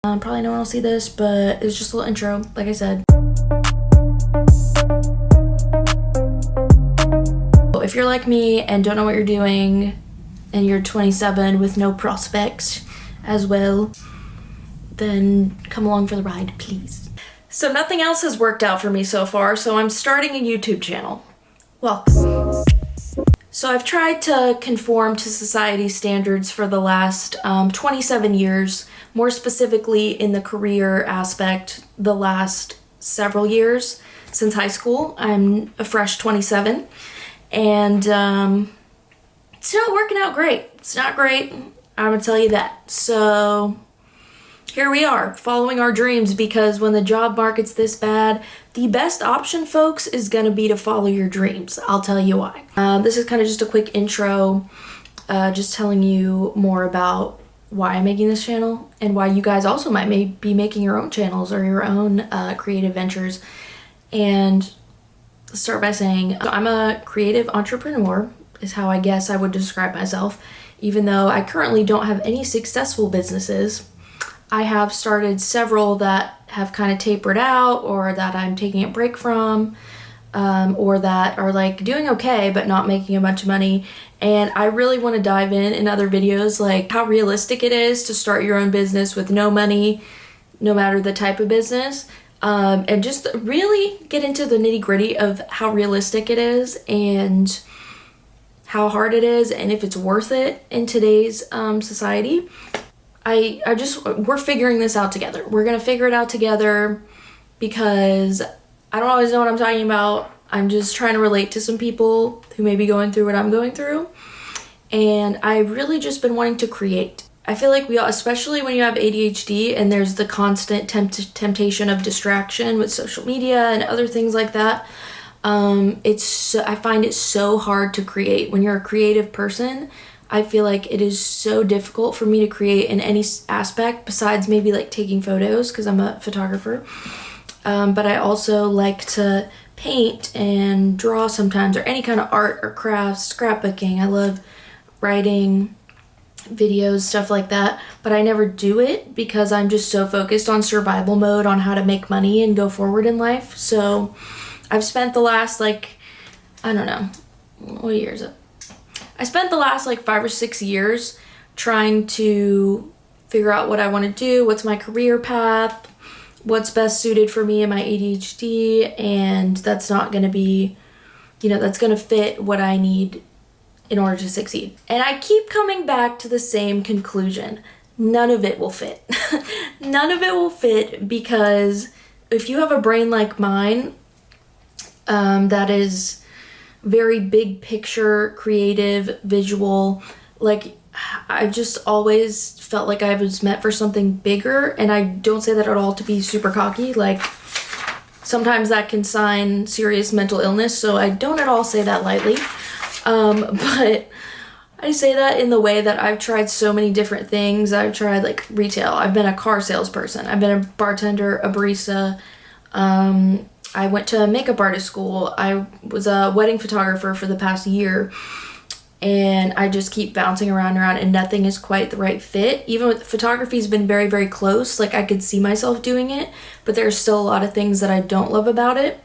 Probably no one will see this, but it's just a little intro, like I said. If you're like me and don't know what you're doing and you're 27 with no prospects as well, then come along for the ride, please. So nothing else has worked out for me so far, so I'm starting a YouTube channel. Welcome. So I've tried to conform to society standards for the last 27 years, more specifically in the career aspect, the last several years since high school. I'm a fresh 27. And it's not working out great. It's not great, I'm gonna tell you that. So here we are, following our dreams, because when the job market's this bad, the best option, folks, is gonna be to follow your dreams. I'll tell you why. This is kind of just a quick intro, just telling you more about why I'm making this channel and why you guys also might be making your own channels or your own creative ventures. And start by saying I'm a creative entrepreneur is how I guess I would describe myself. Even though I currently don't have any successful businesses, I have started several that have kind of tapered out, or that I'm taking a break from, or that are like doing okay but not making a bunch of money. And I really want to dive in other videos, like how realistic it is to start your own business with no money, no matter the type of business. And just really get into the nitty-gritty of how realistic it is and how hard it is, and if it's worth it in today's society. We're figuring this out together. We're gonna figure it out together because I don't always know what I'm talking about. I'm just trying to relate to some people who may be going through what I'm going through, and I've really just been wanting to create. I feel like we all, especially when you have ADHD and there's the constant temptation of distraction with social media and other things like that, I find it so hard to create. When you're a creative person, I feel like it is so difficult for me to create in any aspect besides maybe like taking photos, because I'm a photographer. But I also like to paint and draw sometimes, or any kind of art or crafts, scrapbooking. I love writing videos, stuff like that, but I never do it because I'm just so focused on survival mode, on how to make money and go forward in life. So I've spent the last I spent the last 5 or 6 years trying to figure out what I want to do, what's my career path, what's best suited for me and my ADHD, and that's not going to be, that's going to fit what I need in order to succeed. And I keep coming back to the same conclusion. None of it will fit. None of it will fit, because if you have a brain like mine, that is very big picture, creative, visual, I've just always felt like I was meant for something bigger. And I don't say that at all to be super cocky. Sometimes that can sign serious mental illness, so I don't at all say that lightly. But I say that in the way that I've tried so many different things. I've tried retail. I've been a car salesperson. I've been a bartender, a barista. I went to makeup artist school. I was a wedding photographer for the past year, and I just keep bouncing around and nothing is quite the right fit. Even with photography has been very, very close. I could see myself doing it, but there's still a lot of things that I don't love about it.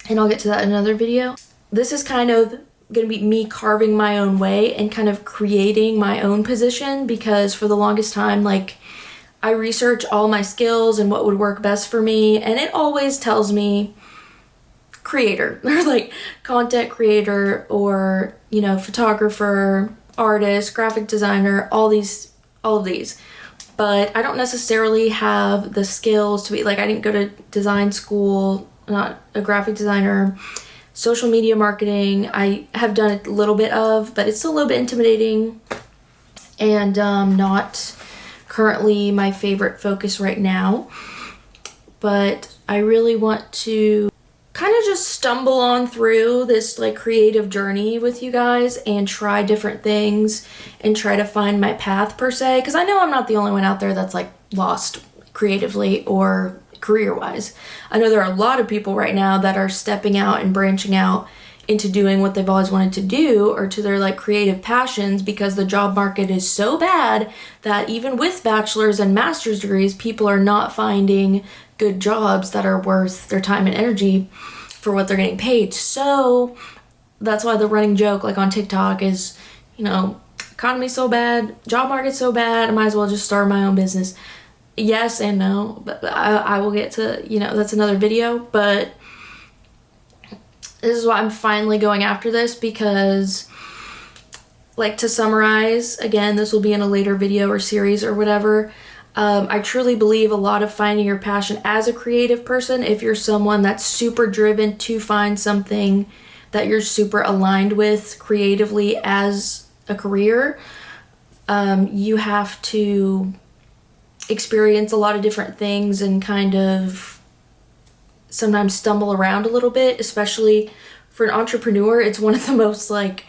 And I'll get to that in another video. This is kind of gonna be me carving my own way and kind of creating my own position, because for the longest time, I research all my skills and what would work best for me, and it always tells me creator or content creator, or photographer, artist, graphic designer, all of these. But I don't necessarily have the skills to be I didn't go to design school, not a graphic designer. Social media marketing, I have done a little bit of, but it's a little bit intimidating and not currently my favorite focus right now. But I really want to kind of just stumble on through this creative journey with you guys and try different things and try to find my path per se, because I know I'm not the only one out there that's lost creatively or career-wise. I know there are a lot of people right now that are stepping out and branching out into doing what they've always wanted to do, or to their like creative passions, because the job market is so bad that even with bachelor's and master's degrees, people are not finding good jobs that are worth their time and energy for what they're getting paid. So that's why the running joke like on TikTok is, you know, economy's so bad, job market's so bad, I might as well just start my own business. Yes and no, but I will get to, you know, that's another video, but this is why I'm finally going after this, because, like, to summarize, again, this will be in a later video or series or whatever, I truly believe a lot of finding your passion as a creative person, if you're someone that's super driven to find something that you're super aligned with creatively as a career, you have to experience a lot of different things and kind of sometimes stumble around a little bit, especially for an entrepreneur. It's one of the most like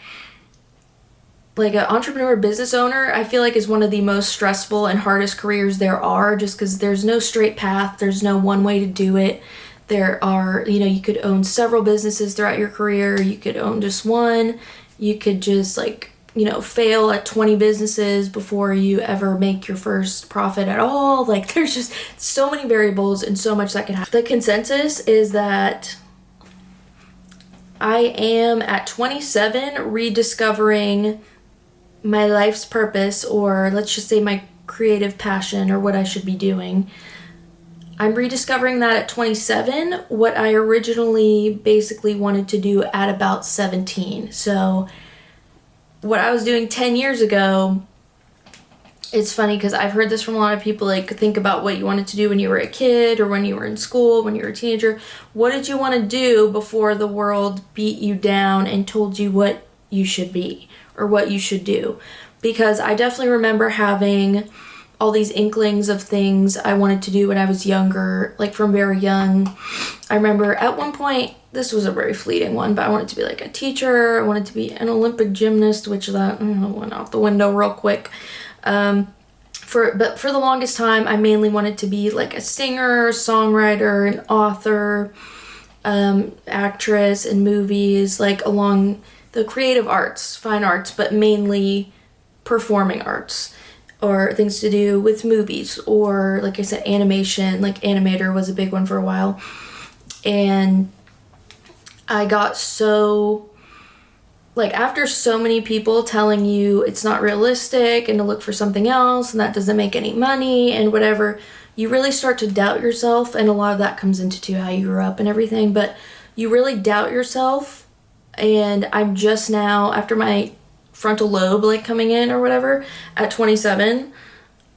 an entrepreneur business owner, I feel like, is one of the most stressful and hardest careers there are, just because there's no straight path, there's no one way to do it. There are, you know, you could own several businesses throughout your career, you could own just one, you could just like, you know, fail at 20 businesses before you ever make your first profit at all. Like, there's just so many variables and so much that can happen. The consensus is that I am at 27 rediscovering my life's purpose, or let's just say my creative passion, or what I should be doing. I'm rediscovering that at 27, what I originally basically wanted to do at about 17. So what I was doing 10 years ago, it's funny because I've heard this from a lot of people, like, think about what you wanted to do when you were a kid, or when you were in school, when you were a teenager. What did you want to do before the world beat you down and told you what you should be or what you should do? Because I definitely remember having all these inklings of things I wanted to do when I was younger, like from very young. I remember at one point, this was a very fleeting one, but I wanted to be like a teacher. I wanted to be an Olympic gymnast, which that went out the window real quick. But for the longest time, I mainly wanted to be like a singer, songwriter, an author, actress in movies, like along the creative arts, fine arts, but mainly performing arts, or things to do with movies, or like I said, animation. Like animator was a big one for a while. And I got so, like, after so many people telling you it's not realistic and to look for something else and that doesn't make any money and whatever, you really start to doubt yourself. And a lot of that comes into how you grew up and everything, but you really doubt yourself. And I'm just now, after my frontal lobe like coming in or whatever, at 27,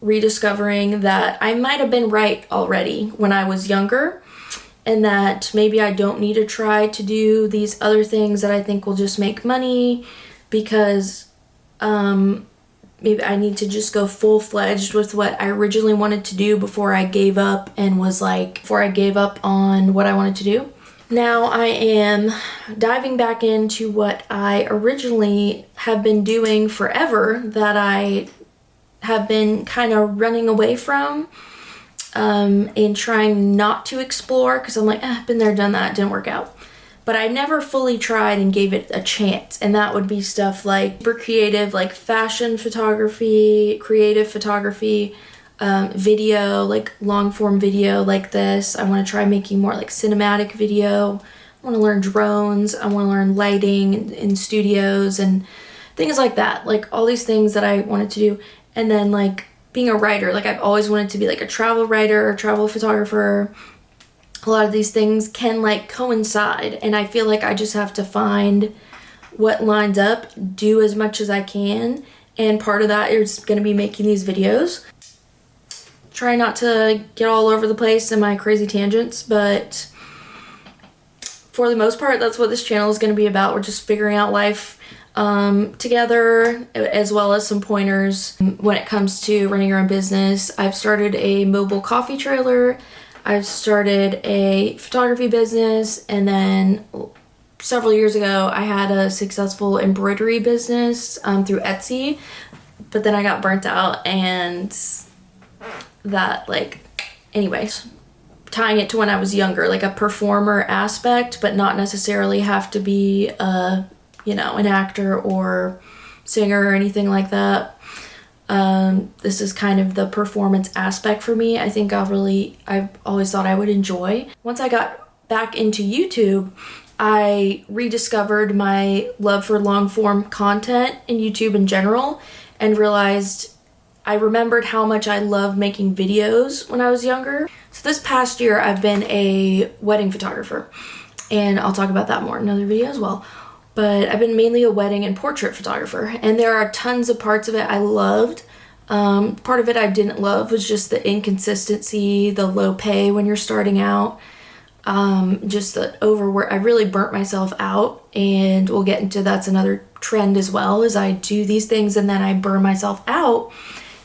rediscovering that I might have been right already when I was younger, and that maybe I don't need to try to do these other things that I think will just make money, because maybe I need to just go full-fledged with what I originally wanted to do before I gave up on what I wanted to do. Now I am diving back into what I originally have been doing forever, that I have been kind of running away from, and trying not to explore, because I'm like, been there, done that, didn't work out. But I never fully tried and gave it a chance, and that would be stuff like super creative, like fashion photography, creative photography, video, like long form video like this. I want to try making more like cinematic video. I want to learn drones. I want to learn lighting in studios and things like that. Like all these things that I wanted to do. And then like being a writer, like I've always wanted to be like a travel writer or travel photographer. A lot of these things can like coincide, and I feel like I just have to find what lines up, do as much as I can, and part of that is going to be making these videos. Try not to get all over the place in my crazy tangents, but for the most part, that's what this channel is going to be about. We're just figuring out life together, as well as some pointers when it comes to running your own business. I've started a mobile coffee trailer. I've started a photography business, and then several years ago I had a successful embroidery business through Etsy, but then I got burnt out, and that, like, anyways, tying it to when I was younger, like a performer aspect, but not necessarily have to be a, you know, an actor or singer or anything like that. This is kind of the performance aspect for me. I think I've always thought I would enjoy. Once I got back into YouTube, I rediscovered my love for long form content in YouTube in general and realized I remembered how much I loved making videos when I was younger. So this past year, I've been a wedding photographer, and I'll talk about that more in another video as well. But I've been mainly a wedding and portrait photographer, and there are tons of parts of it I loved. Part of it I didn't love was just the inconsistency, the low pay when you're starting out, just the overwork. I really burnt myself out, and we'll get into that's another trend as well, is I do these things and then I burn myself out.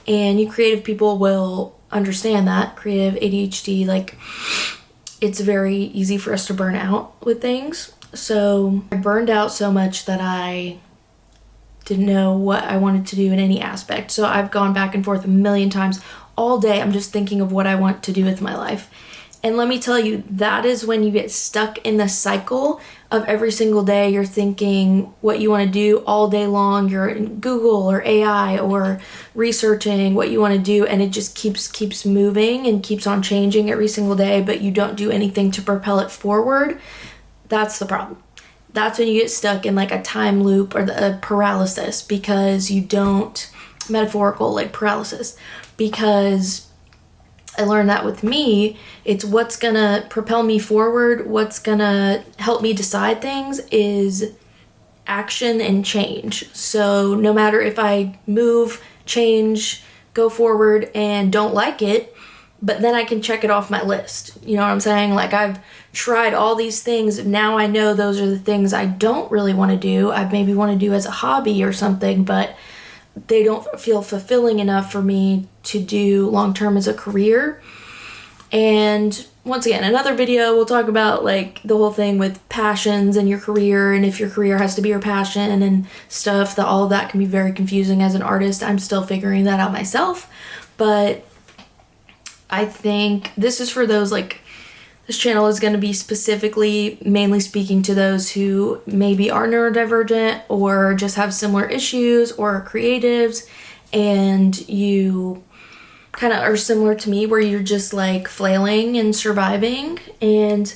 And you creative people will understand that. Creative ADHD, like, it's very easy for us to burn out with things. So I burned out so much that I didn't know what I wanted to do in any aspect. So I've gone back and forth a million times. All day I'm just thinking of what I want to do with my life. And let me tell you, that is when you get stuck in the cycle of every single day you're thinking what you want to do all day long. You're in Google or AI or researching what you want to do, and it just keeps moving and keeps on changing every single day, but you don't do anything to propel it forward. That's the problem. That's when you get stuck in like a time loop or a paralysis, because you don't, metaphorical like paralysis, because I learned that with me, it's what's gonna propel me forward, what's gonna help me decide things is action and change. So no matter if I move, change, go forward and don't like it, but then I can check it off my list. You know what I'm saying? Like, I've tried all these things. Now I know those are the things I don't really want to do. I maybe want to do as a hobby or something, but they don't feel fulfilling enough for me to do long-term as a career. And once again, another video, we'll talk about like the whole thing with passions and your career, and if your career has to be your passion and stuff, that all of that can be very confusing as an artist. I'm still figuring that out myself, but I think this is for those, like, this channel is going to be specifically mainly speaking to those who maybe are neurodivergent or just have similar issues or are creatives, and you kind of are similar to me where you're just like flailing and surviving. And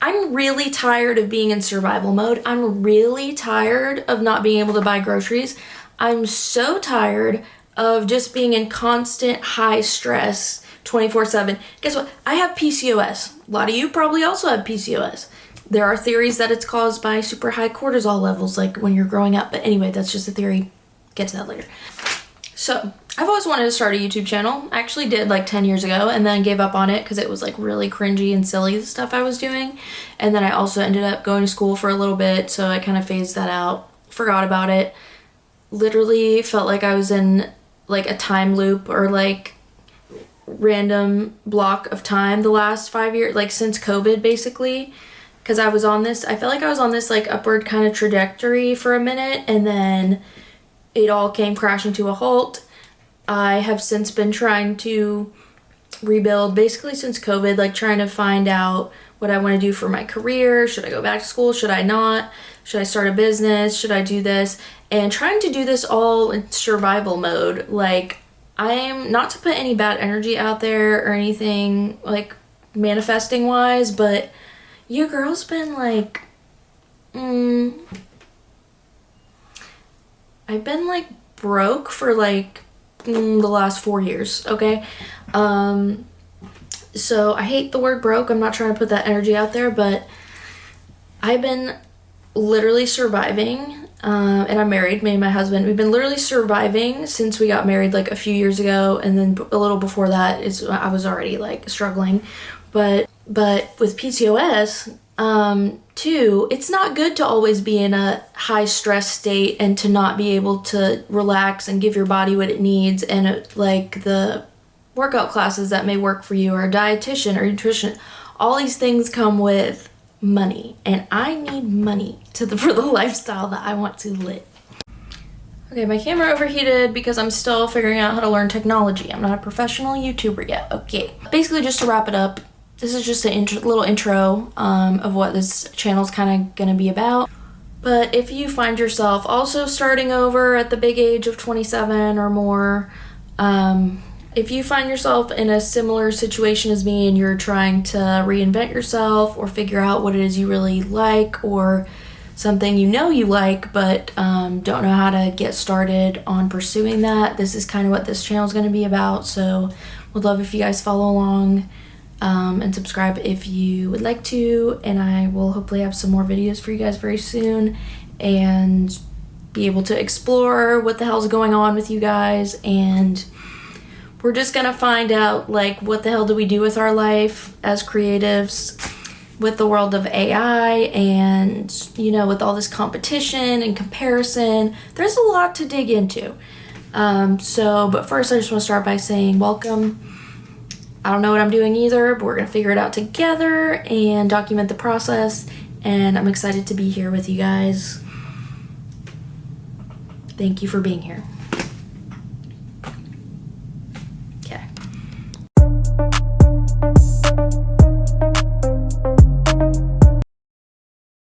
I'm really tired of being in survival mode. I'm really tired of not being able to buy groceries. I'm so tired of just being in constant high stress 24/7. Guess what? I have PCOS. A lot of you probably also have PCOS. There are theories that it's caused by super high cortisol levels, like when you're growing up. But anyway, that's just a theory. Get to that later. So I've always wanted to start a YouTube channel. I actually did like 10 years ago and then gave up on it because it was like really cringy and silly, the stuff I was doing. And then I also ended up going to school for a little bit, so I kind of phased that out, forgot about it. Literally felt like I was in like a time loop or like random block of time the last 5 years, like since COVID basically, because I felt like I was on this like upward kind of trajectory for a minute, and then it all came crashing to a halt. I have since been trying to rebuild basically since COVID, like trying to find out what I want to do for my career. Should I go back to school? Should I not? Should I start a business? Should I do this? And trying to do this all in survival mode. Like, I'm not to put any bad energy out there or anything like manifesting wise, but your girl's been like, I've been like broke for like the last 4 years, okay? So I hate the word broke. I'm not trying to put that energy out there, but I've been literally surviving, and I'm married, me and my husband. We've been literally surviving since we got married like a few years ago, and then a little before that I was already like struggling. But with PCOS, too, it's not good to always be in a high stress state and to not be able to relax and give your body what it needs. And like the workout classes that may work for you, or a dietitian or nutrition, all these things come with money, and I need money for the lifestyle that I want to live. Okay, my camera overheated because I'm still figuring out how to learn technology. I'm not a professional YouTuber yet. Okay, basically just to wrap it up, this is just a little intro of what this channel is kind of going to be about. But if you find yourself also starting over at the big age of 27 or more, if you find yourself in a similar situation as me and you're trying to reinvent yourself or figure out what it is you really like, or something you know you like but don't know how to get started on pursuing that, this is kind of what this channel is going to be about. So would love if you guys follow along and subscribe if you would like to, and I will hopefully have some more videos for you guys very soon and be able to explore what the hell's going on with you guys. And we're just gonna find out, like, what the hell do we do with our life as creatives with the world of AI, and, you know, with all this competition and comparison. There's a lot to dig into. But first I just want to start by saying welcome. I don't know what I'm doing either, but we're gonna figure it out together and document the process, and I'm excited to be here with you guys. Thank you for being here.